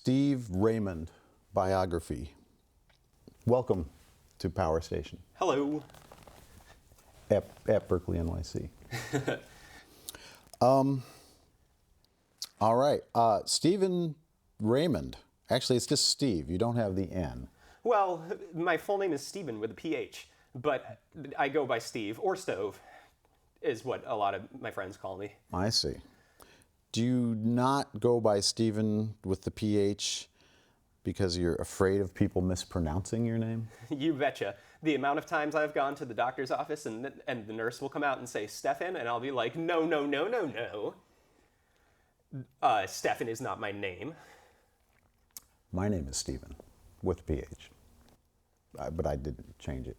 Steve Raymond biography. Welcome to Power Station. Hello. At Berklee, NYC. All right. Stephen Raymond. Actually, it's just Steve. You don't have the N. Well, my full name is Stephen with a PH, but I go by Steve, or Stove, is what a lot of my friends call me. I see. Do you not go by Stephen with the PH because you're afraid of people mispronouncing your name? You betcha. The amount of times I've gone to the doctor's office and the nurse will come out and say, Stefan, and I'll be like, no, no, no, no, no. Stefan is not my name. My name is Stephen with PH, but I didn't change it.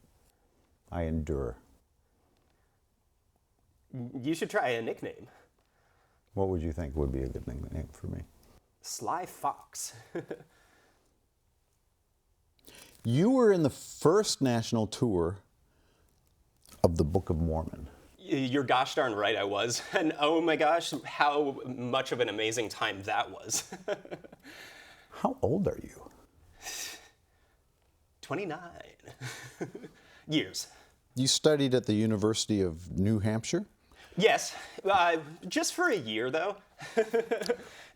I endure. You should try a nickname. What would you think would be a good nickname for me? Sly Fox. You were in the first national tour of the Book of Mormon. You're gosh darn right I was. And oh my gosh, how much of an amazing time that was. How old are you? 29 years. You studied at the University of New Hampshire? Yes, just for a year though.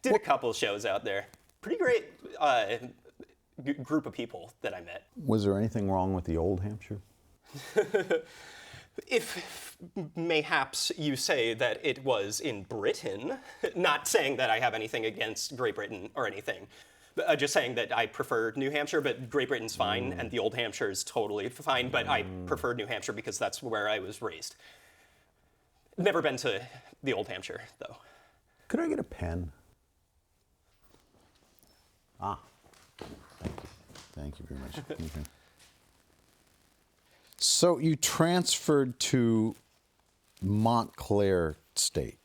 Did a couple shows out there. Pretty great group of people that I met. Was there anything wrong with the old Hampshire? If mayhaps you say that it was in Britain, not saying that I have anything against Great Britain or anything, just saying that I prefer New Hampshire, but Great Britain's fine, and the old Hampshire is totally fine, but I prefer New Hampshire because that's where I was raised. Never been to the old Hampshire, though. Could I get a pen? Ah, thank you. Thank you very much. Okay. So you transferred to Montclair State.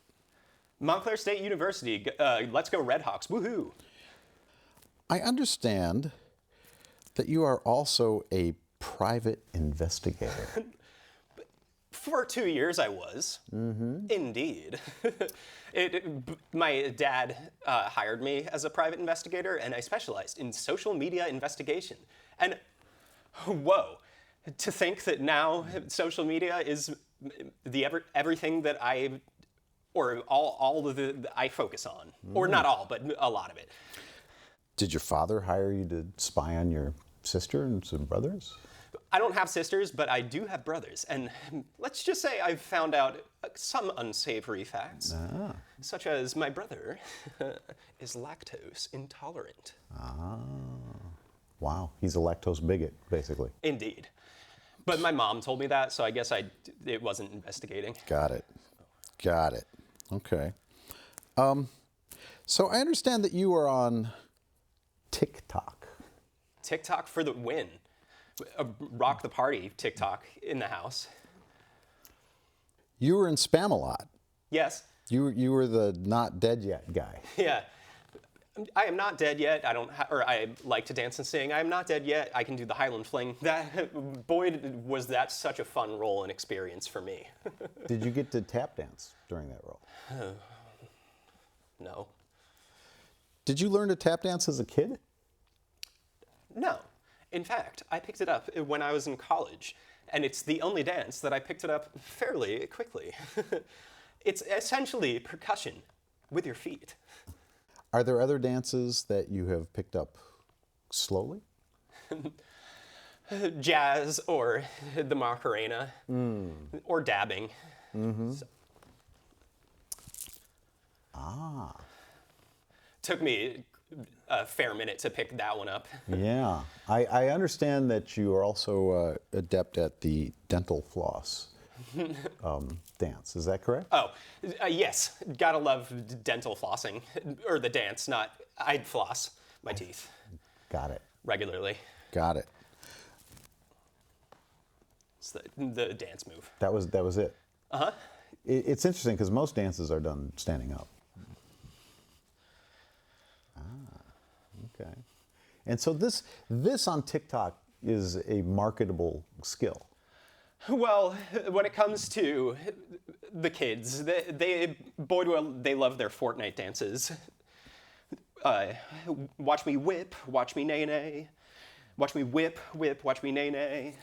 Montclair State University. Let's go Red Hawks. Woohoo! I understand that you are also a private investigator. For 2 years I was. Mm-hmm. Indeed. My dad hired me as a private investigator, and I specialized in social media investigation. And whoa, to think that now social media is everything that I focus on. Or not all, but a lot of it. Did your father hire you to spy on your sister and some brothers? I don't have sisters, but I do have brothers. And let's just say I've found out some unsavory facts, such as my brother is lactose intolerant. Ah, wow. He's a lactose bigot, basically. Indeed. But my mom told me that, so I guess it wasn't investigating. Got it. Got it. Okay. So I understand that you are on TikTok. TikTok for the win. Rock the party TikTok in the house. You were in Spam-A-Lot. Yes. You were the not dead yet guy. Yeah. I am not dead yet. I like to dance and sing. I am not dead yet. I can do the Highland Fling. Boy, was that such a fun role and experience for me. Did you get to tap dance during that role? No. Did you learn to tap dance as a kid? No. In fact, I picked it up when I was in college, and it's the only dance that I picked it up fairly quickly. It's essentially percussion with your feet. Are there other dances that you have picked up slowly? Jazz or the Macarena or dabbing. Mm-hmm. So. Took me a fair minute to pick that one up. Yeah. I understand that you are also adept at the dental floss dance. Is that correct? Oh, yes. Gotta love dental flossing. Or the dance, not... I'd floss my teeth. Got it. Regularly. Got it. It's the dance move. That was it? Uh-huh. It's interesting because most dances are done standing up. Okay. And so this on TikTok is a marketable skill. Well, when it comes to the kids, they love their Fortnite dances. Watch me whip, watch me nay nay. Watch me whip, whip, watch me nay nay.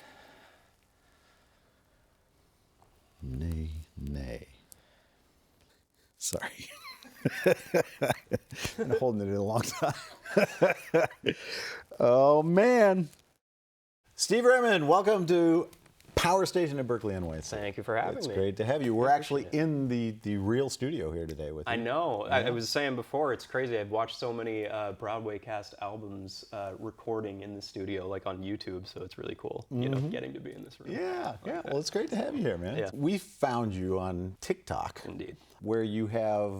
Nay, nay. Sorry. Been holding it in a long time. Oh, man. Steve Raymond, welcome to Power Station at Berklee, NYC. Thank you for having me. It's great to have you. We're actually in the real studio here today with you. I know. Yeah. I was saying before, it's crazy. I've watched so many Broadway cast albums recording in the studio, like on YouTube, so it's really cool, you know, getting to be in this room. Yeah. Well, it's great to have you here, man. Yeah. We found you on TikTok. Indeed. Where you have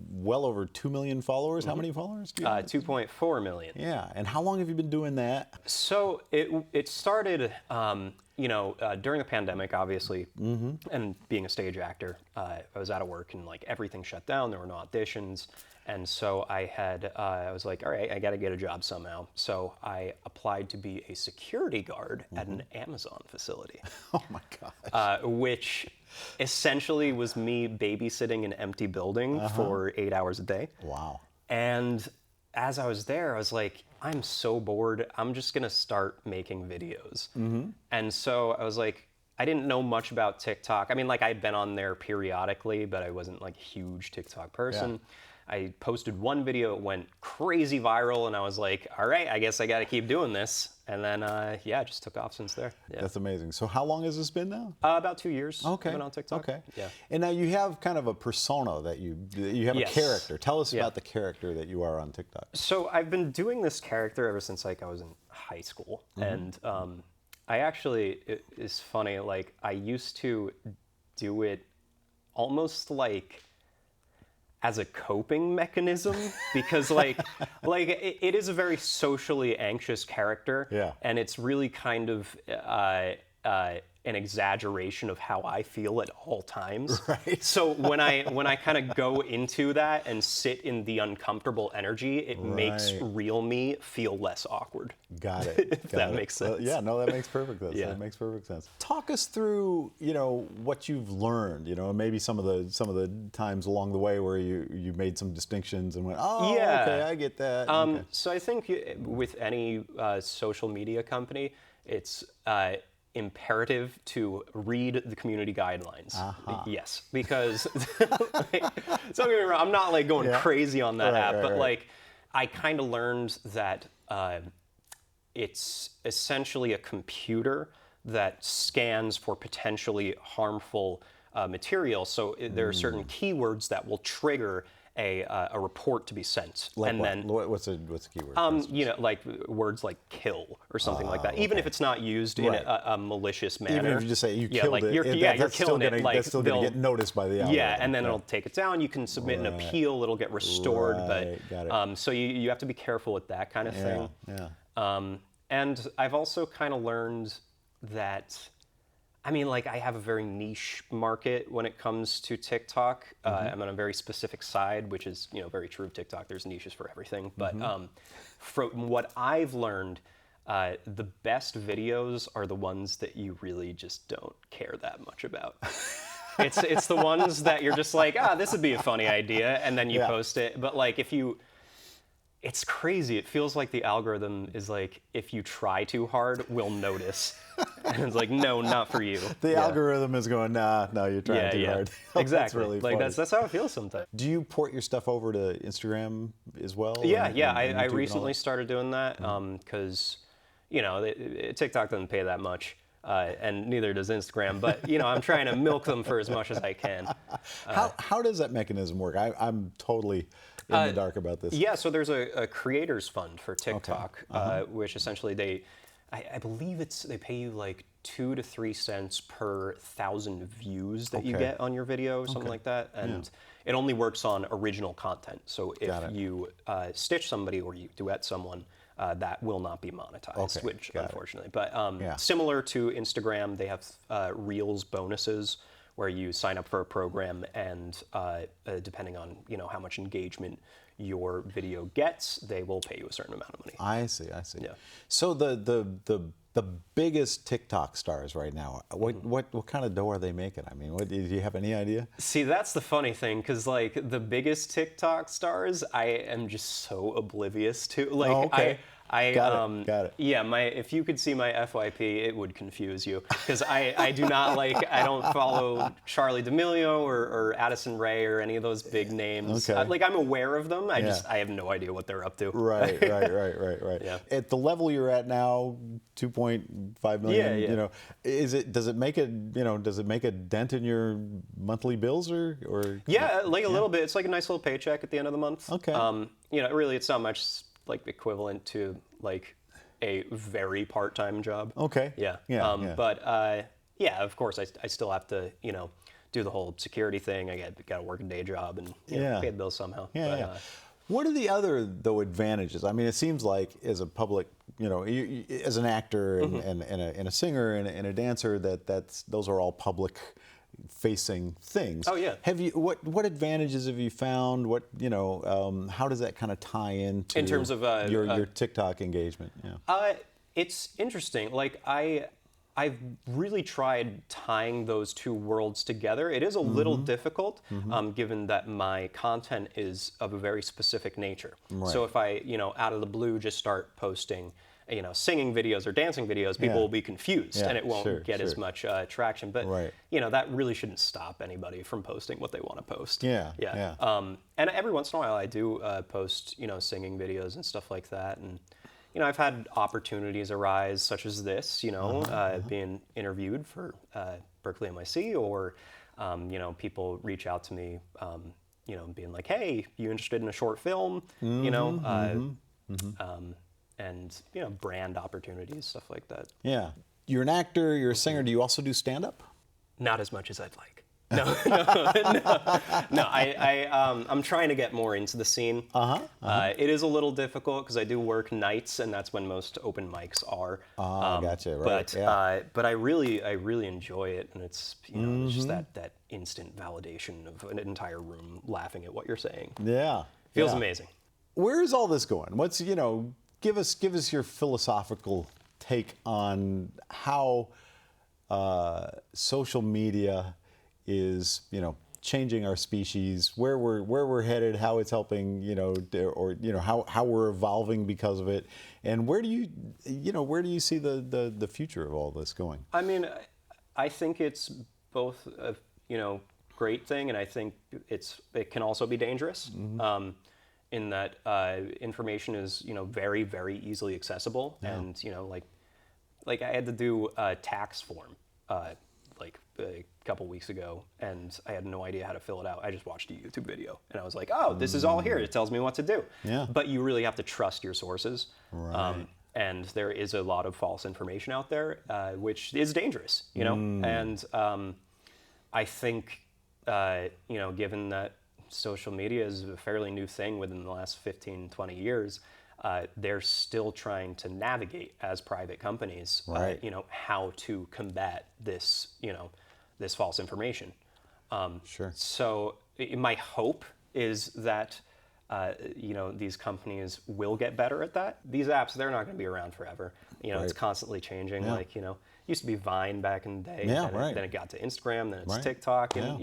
well over 2 million followers. How many followers do you have? 2.4 million. Yeah. And how long have you been doing that? So it started, during the pandemic, obviously, and being a stage actor, I was out of work and like everything shut down. There were no auditions. And so I was like, all right, I got to get a job somehow. So I applied to be a security guard at an Amazon facility. Oh my gosh. Which essentially was me babysitting an empty building for 8 hours a day. Wow. And as I was there, I was like, I'm so bored. I'm just going to start making videos. And so I was like, I didn't know much about TikTok. I mean, like I'd been on there periodically, but I wasn't like a huge TikTok person. Yeah. I posted one video, it went crazy viral, and I was like, all right, I guess I got to keep doing this. And then, it just took off since there. Yeah. That's amazing. So how long has this been now? About 2 years. Okay. I've been on TikTok. Okay. Yeah. And now you have kind of a persona that you have Yes. a character. Tell us Yeah. about the character that you are on TikTok. So I've been doing this character ever since like I was in high school. And I actually, it's funny, like I used to do it almost like as a coping mechanism because like it is a very socially anxious character. Yeah. And it's really kind of an exaggeration of how I feel at all times. Right. So when I kind of go into that and sit in the uncomfortable energy, it makes real me feel less awkward. Got it. If that makes sense. Yeah, no, that makes perfect sense. Yeah. That makes perfect sense. Talk us through, what you've learned, maybe some of the times along the way where you made some distinctions and went, oh, Yeah. okay, I get that. Okay. So I think with any social meia company, it's imperative to read the community guidelines. Yes, because don't get me wrong, I'm not like going crazy on that app, but like I kind of learned that it's essentially a computer that scans for potentially harmful material. So there are certain keywords that will trigger a report to be sent. Like and what? then What's a keyword? like words like kill or something like that. Even if it's not used in a malicious manner. Even if you just say you killed like it, you're killing it. Like that's still going to get noticed by the algorithm. Yeah, and then it'll take it down. You can submit an appeal. It'll get restored. Right, got But it. so you have to be careful with that kind of thing. Yeah. And I've also kind of learned that, I mean, like I have a very niche market when it comes to TikTok. I'm on a very specific side, which is, very true of TikTok. There's niches for everything. But from what I've learned, the best videos are the ones that you really just don't care that much about. It's the ones that you're just like, this would be a funny idea, and then you post it. But like it's crazy. It feels like the algorithm is like, if you try too hard, we'll notice. And it's like, no, not for you. The algorithm is going, no, you're trying too hard. Exactly. That's really funny. Like that's how it feels sometimes. Do you port your stuff over to Instagram as well? Yeah, and I YouTube and all recently that? started doing that because, TikTok doesn't pay that much. And neither does Instagram, but I'm trying to milk them for as much as I can. How does that mechanism work? I'm totally in the dark about this. Yeah, so there's a creators fund for TikTok, which essentially I believe they pay you like 2 to 3 cents per 1,000 views that you get on your video or something like that, and it only works on original content. So if you stitch somebody or you duet someone, that will not be monetized, which unfortunately. But similar to Instagram, they have Reels bonuses where you sign up for a program and depending on how much engagement your video gets, they will pay you a certain amount of money. I see. Yeah. So the the biggest TikTok stars right now, what kind of dough are they making? I mean, do you have any idea? See, that's the funny thing, because like the biggest TikTok stars, I am just so oblivious to. Like, okay. Got it. Yeah, if you could see my FYP, it would confuse you, because I do not I don't follow Charlie D'Amelio or Addison Rae or any of those big names. Okay. Like, I'm aware of them. I have no idea what they're up to. Right. Yeah. At the level you're at now, 2.5 million. Yeah. You know, does it make a dent in your monthly bills or? Yeah, like a little bit. It's like a nice little paycheck at the end of the month. Okay. Really, it's not much like equivalent to like a very part-time job. Okay. Yeah. Yeah. But of course, I still have to do the whole security thing. I got to work a day job and pay the bills somehow. Yeah. What are the other advantages? I mean, it seems like as a public, as an actor and a singer and a dancer, those are all public facing things. Oh yeah. What advantages have you found? How does that kind of tie into in terms of your TikTok engagement? Yeah. It's interesting. Like I've really tried tying those two worlds together. It is a little difficult, given that my content is of a very specific nature. Right. So if I, out of the blue, just start posting, singing videos or dancing videos, people will be confused, and it won't get as much traction. But that really shouldn't stop anybody from posting what they want to post. Yeah. And every once in a while, I do post, singing videos and stuff like that, and. I've had opportunities arise, such as this, being interviewed for Berklee NYC, or, people reach out to me, being like, hey, you interested in a short film? And, brand opportunities, stuff like that. Yeah. You're an actor, you're a singer. Do you also do stand-up? Not as much as I'd like. No. I'm trying to get more into the scene. It is a little difficult because I do work nights, and that's when most open mics are. Gotcha. Right. But I really enjoy it, and it's it's just that instant validation of an entire room laughing at what you're saying. Yeah. Feels amazing. Where is all this going? What's give us your philosophical take on how social media is changing our species, where we're headed, how it's helping, how we're evolving because of it, and where do you see the future of all this going? I mean, I think it's both a great thing, and I think it can also be dangerous. In that information is very, very easily accessible, and like I had to do a tax form like a couple weeks ago, and I had no idea how to fill it out. I just watched a YouTube video, and I was like, oh, this is all here. It tells me what to do. Yeah. But you really have to trust your sources. Right. And there is a lot of false information out there, which is dangerous, And I think, given that social media is a fairly new thing within the last 15, 20 years, they're still trying to navigate as private companies, how to combat this, this false information. Sure. So my hope is that, these companies will get better at that. These apps, they're not going to be around forever. It's constantly changing. Yeah. Like, used to be Vine back in the day. Yeah, then it got to Instagram, then it's TikTok. And,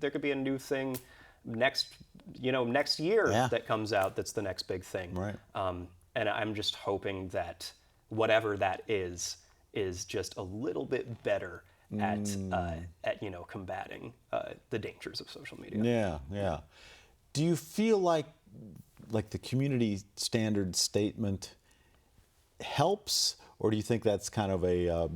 there could be a new thing next year that comes out that's the next big thing. Right. And I'm just hoping that whatever that is just a little bit better at combating the dangers of social media. Yeah. Do you feel like the community standard statement helps, or do you think that's kind of a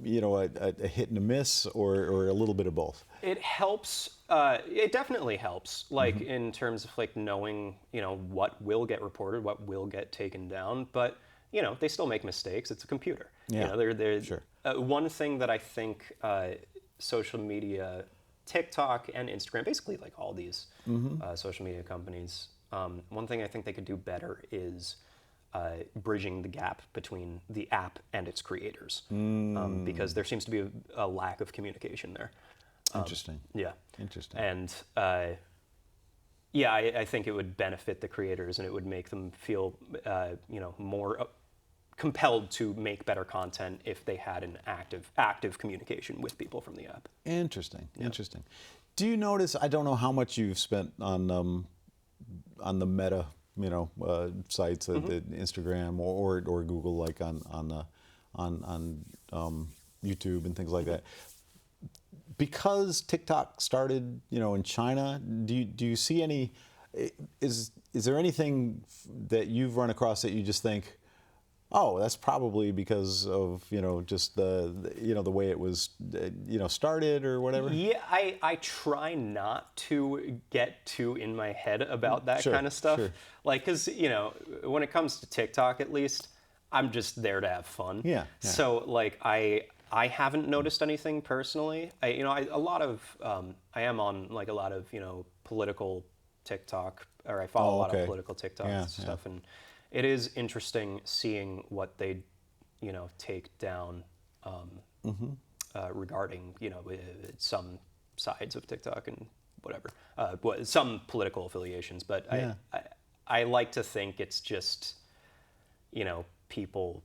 hit and a miss, or a little bit of both? It helps. It definitely helps. Like in terms of like knowing, what will get reported, what will get taken down. But they still make mistakes. It's a computer. Yeah. Sure. One thing that I think social media, TikTok and Instagram, basically like all these social media companies, one thing I think they could do better is bridging the gap between the app and its creators, because there seems to be a lack of communication there. Interesting. Yeah. Interesting. And I think it would benefit the creators, and it would make them feel, more compelled to make better content if they had an active communication with people from the app. Interesting. Interesting. Do you notice? I don't know how much you've spent on the Meta, sites, the Instagram or Google, like on YouTube and things like that. Because TikTok started, in China, do you see any? Is there anything that you've run across that you just think, oh, that's probably because of just the way it was started or whatever? Yeah, I try not to get too in my head about that kind of stuff. Sure. Like, because when it comes to TikTok, at least, I'm just there to have fun. Yeah. So like I haven't noticed anything personally. I am on like a lot of political TikTok, or I follow a lot of political TikTok stuff, and it is interesting seeing what they take down regarding some sides of TikTok and whatever, some political affiliations. But I like to think it's just people.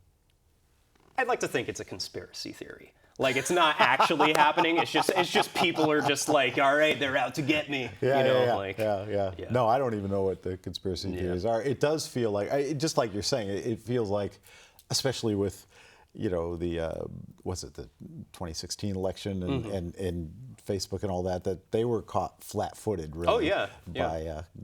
I'd like to think it's a conspiracy theory. Like, it's not actually happening. It's just people are just like, all right, they're out to get me. Yeah. No, I don't even know what the conspiracy theories are. It does feel like, just like you're saying, it feels like, especially with, the 2016 election and Facebook and all that they were caught flat-footed, really.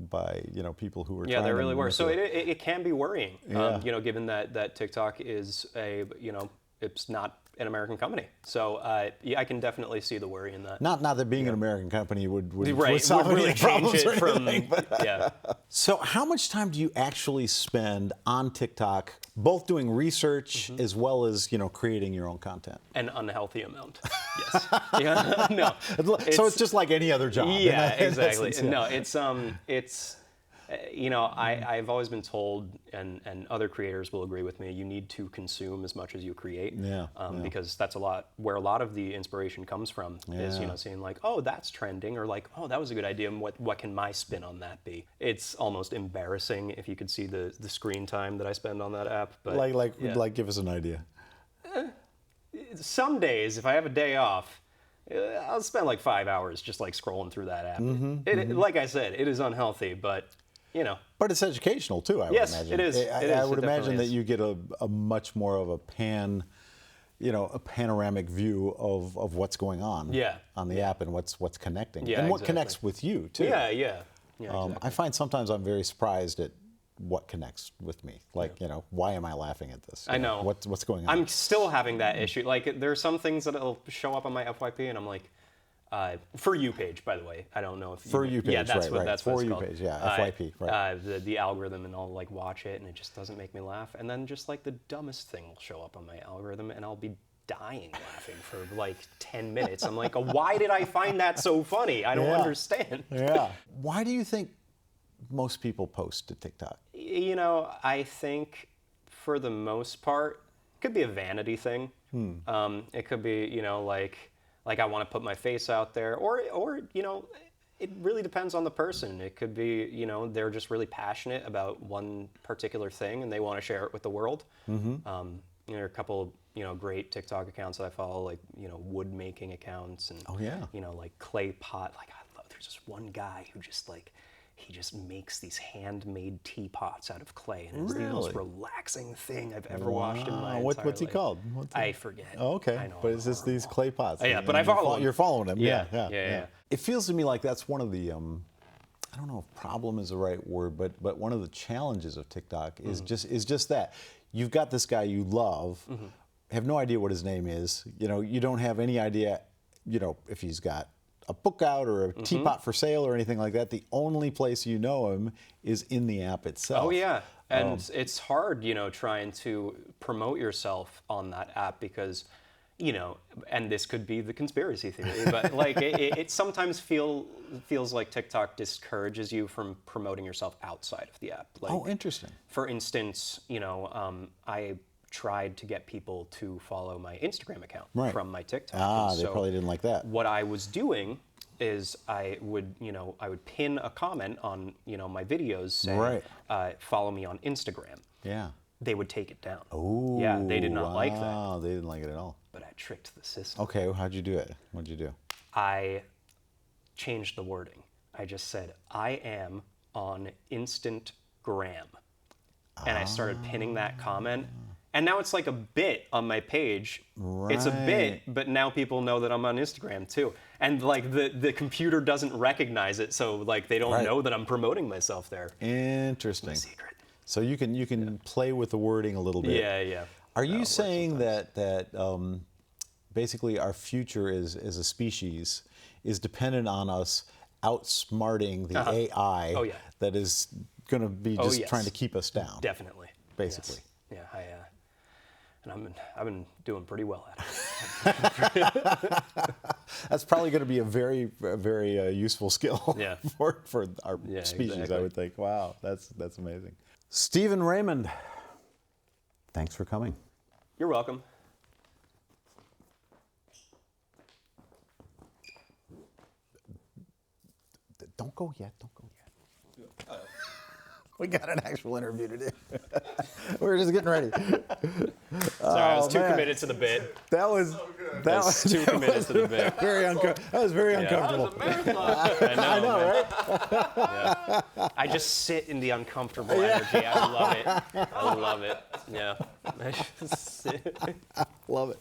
By people who were trying they really to were. So it can be worrying, given that TikTok is it's not an American company. So I can definitely see the worry in that. Not that being an American company would solve would really any problems change it or from anything, So how much time do you actually spend on TikTok, both doing research as well as creating your own content? An unhealthy amount. Yes. No. So it's just like any other job. Yeah, exactly. No, it's I've always been told, and other creators will agree with me, you need to consume as much as you create. Because that's where a lot of the inspiration comes from, is seeing like, oh, that's trending, or like, oh, that was a good idea, and what can my spin on that be? It's almost embarrassing if you could see the screen time that I spend on that app. But like give us an idea. Some days, if I have a day off, I'll spend like 5 hours just like scrolling through that app. Like I said, it is unhealthy, but But it's educational too, I would imagine. It is. I would imagine that you get a much more of a panoramic view of what's going on on the app and what's connecting. And what connects with you too. Yeah, exactly. I find sometimes I'm very surprised at what connects with me. Like, why am I laughing at this? I know. What's going on? I'm still having that issue. Like, there are some things that'll show up on my FYP, and I'm like, For You page, by the way. I don't know if For You page, yeah, that's right. That's For what it's You called. page, FYP, right. The algorithm, and I'll like watch it, and it just doesn't make me laugh. And then just like the dumbest thing will show up on my algorithm, and I'll be dying laughing for like 10 minutes. I'm like, why did I find that so funny? I don't understand. Why do you think most people post to TikTok? I think for the most part, it could be a vanity thing. It could be, like I want to put my face out there, or it really depends on the person. It could be, they're just really passionate about one particular thing and they want to share it with the world. There are a couple, great TikTok accounts that I follow, like, wood making accounts and, like clay pot. Like, there's this one guy who just he just makes these handmade teapots out of clay, and it's the most relaxing thing I've ever watched in my entire What's he life. called? I forget. Oh, okay. I know, but it's just these clay pots. Yeah, but I follow him. You're following him. Yeah. It feels to me like that's one of the, I don't know if problem is the right word, but one of the challenges of TikTok is just that. You've got this guy you love, have no idea what his name is. You don't have any idea, if he's got a book out or a teapot for sale or anything like that. The only place you know him is in the app itself. Oh yeah, and it's hard, trying to promote yourself on that app because, and this could be the conspiracy theory, but like it sometimes feels like TikTok discourages you from promoting yourself outside of the app. Like, oh, interesting. For instance, I tried to get people to follow my Instagram account from my TikTok. They probably didn't like that. What I was doing is I would pin a comment on, my videos saying, follow me on Instagram. Yeah. they would take it down. Oh, yeah, they did not like that. Wow, they didn't like it at all. But I tricked the system. Okay, well, how'd you do it? What'd you do? I changed the wording. I just said, I am on Instagram. And I started pinning that comment. And now it's like a bit on my page. Right. It's a bit, but now people know that I'm on Instagram too. And like the computer doesn't recognize it, so like they don't know that I'm promoting myself there. Interesting. It's a secret. So you can play with the wording a little bit. Yeah. Are you saying that basically our future as a species is dependent on us outsmarting the AI that is going to be just trying to keep us down? Definitely. Basically. Yes. Yeah, and I've been doing pretty well at it. That's probably going to be a very useful skill for our species, exactly. I would think. Wow, that's amazing. Stephen Raymond, thanks for coming. You're welcome. Don't go yet. We got an actual interview to do. We're just getting ready. Sorry, I was too committed to the bit. That was too committed to the bit. That was very uncomfortable. That was a marathon. I know, right? Yeah. I just sit in the uncomfortable energy. I love it. Yeah. Love it.